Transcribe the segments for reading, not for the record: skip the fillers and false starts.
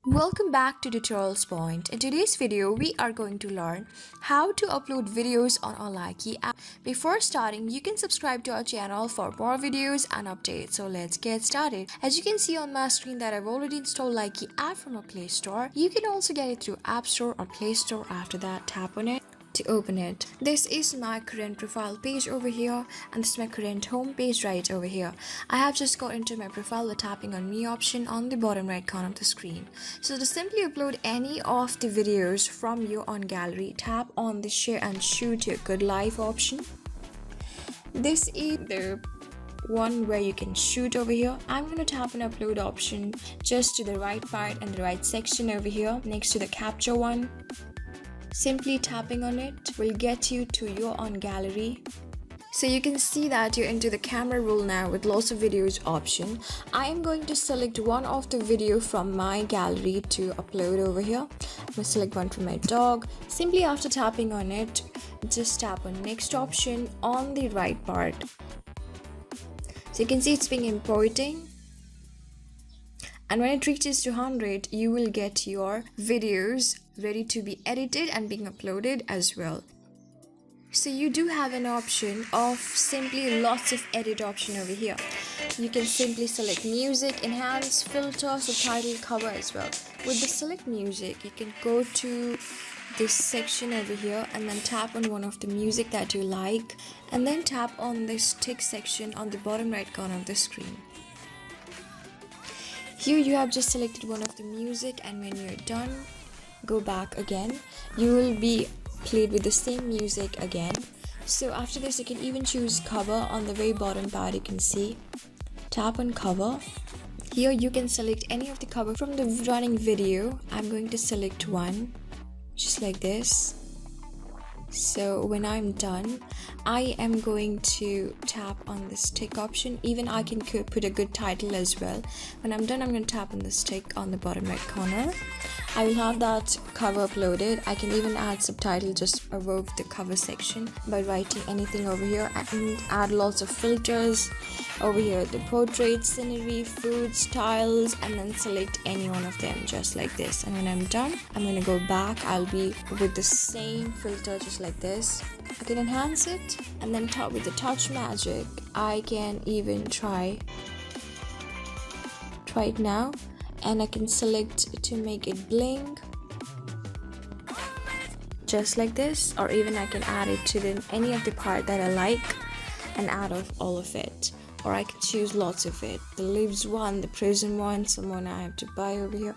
Welcome back to Tutorials Point. In today's video, we are going to learn how to upload videos on our Likee app. Before starting, you can subscribe to our channel for more videos and updates. So let's get started. As you can see on my screen that I've already installed Likee app from our Play Store. You can also get it through App Store or Play Store. After that, tap on it to open it. This is my current profile page over here, and this is my current home page right over here. I have just got into my profile by tapping on me option on the bottom right corner of the screen. So to simply upload any of the videos from your own gallery, tap on the share and shoot your good life option. This is the one where you can shoot over here. I'm going to tap on upload option just to the right part and the right section over here next to the capture one. Simply tapping on it will get you to your own gallery. So you can see that you're into the camera roll now with lots of videos option. I am going to select one of the video from my gallery to upload over here. I'm going to select one from my dog. Simply after tapping on it, just tap on next option on the right part. So you can see it's being importing. And when it reaches to 100, you will get your videos ready to be edited and being uploaded as well. So you do have an option of simply lots of edit option over here. You can simply select music, enhance, filter, subtitle, cover as well. With the select music, you can go to this section over here and then tap on one of the music that you like, and then tap on this tick section on the bottom right corner of the screen. Here you have just selected one of the music, and when you're done, go back again. You will be played with the same music again. So after this, you can even choose cover on the very bottom part. You can see tap on cover. Here you can select any of the cover from the running video. I'm going to select one just like this. So when I'm done, I am going to tap on this tick option. Even I can put a good title as well. When I'm done, I'm going to tap on this tick on the bottom right corner. I will have that cover uploaded. I can even add subtitle just above the cover section by writing anything over here, and add lots of filters over here, the portrait, scenery, food, styles, and then select any one of them just like this. And when I'm done, I'm going to go back. I'll be with the same filter just like this. I can enhance it, and then with the touch magic, I can even try it now, and I can select to make it bling just like this, or even I can add it to any of the part that I like and add all of it, or I can choose lots of it, the leaves one, the prism one, someone I have to buy over here,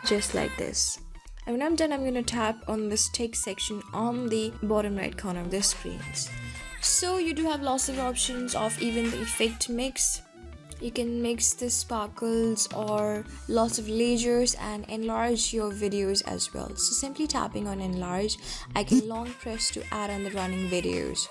just like this. And when I'm done, I'm going to tap on this tick section on the bottom right corner of the screens. So you do have lots of options of even the effect mix. You can mix the sparkles or lots of lasers and enlarge your videos as well. So simply tapping on enlarge, I can long press to add on the running videos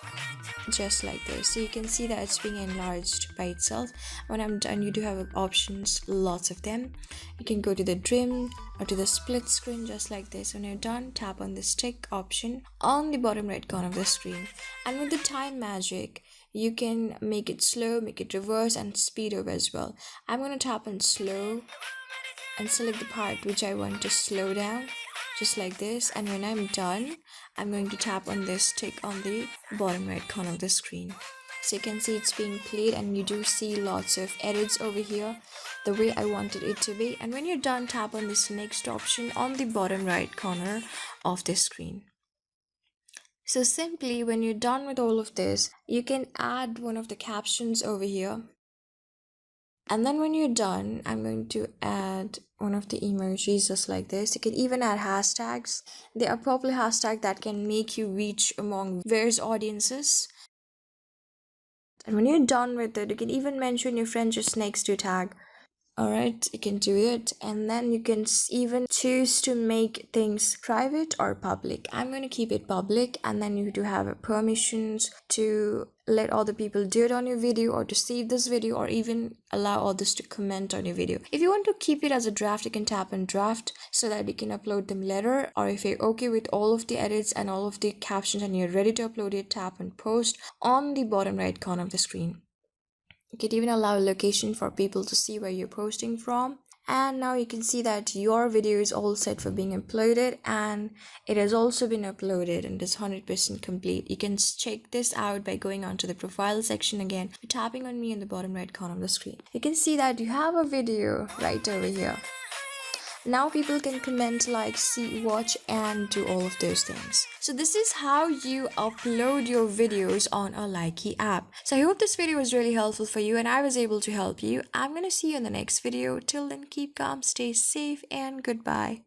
just like this. So you can see that it's being enlarged by itself. When I'm done, you do have options, lots of them. You can go to the trim or to the split screen just like this. When you're done, tap on this tick option on the bottom right corner of the screen. And with the time magic, you can make it slow, make it reverse, and speed up as well. I'm going to tap on slow and select the part which I want to slow down just like this. And when I'm done, I'm going to tap on this tick on the bottom right corner of the screen. So you can see it's being played, and you do see lots of edits over here the way I wanted it to be. And when you're done, tap on this next option on the bottom right corner of the screen. So simply when you're done with all of this, you can add one of the captions over here. And then when you're done, I'm going to add one of the emojis just like this. You can even add hashtags. They are popular hashtags that can make you reach among various audiences. And when you're done with it, you can even mention your friend just next to tag. Alright, you can do it, and then you can even choose to make things private or public. I'm going to keep it public, and then you do have permissions to let other people do it on your video, or to save this video, or even allow others to comment on your video. If you want to keep it as a draft, you can tap on draft so that you can upload them later, or if you're okay with all of the edits and all of the captions and you're ready to upload it, tap on post on the bottom right corner of the screen. You can even allow a location for people to see where you're posting from. And now you can see that your video is all set for being uploaded, and it has also been uploaded and is 100% complete. You can check this out by going onto the profile section again, tapping on me in the bottom right corner of the screen. You can see that you have a video right over here. Now people can comment, like, see, watch, and do all of those things. So this is how you upload your videos on a Likee app. So I hope this video was really helpful for you and I was able to help you. I'm gonna see you in the next video. Till then, keep calm, stay safe, and goodbye.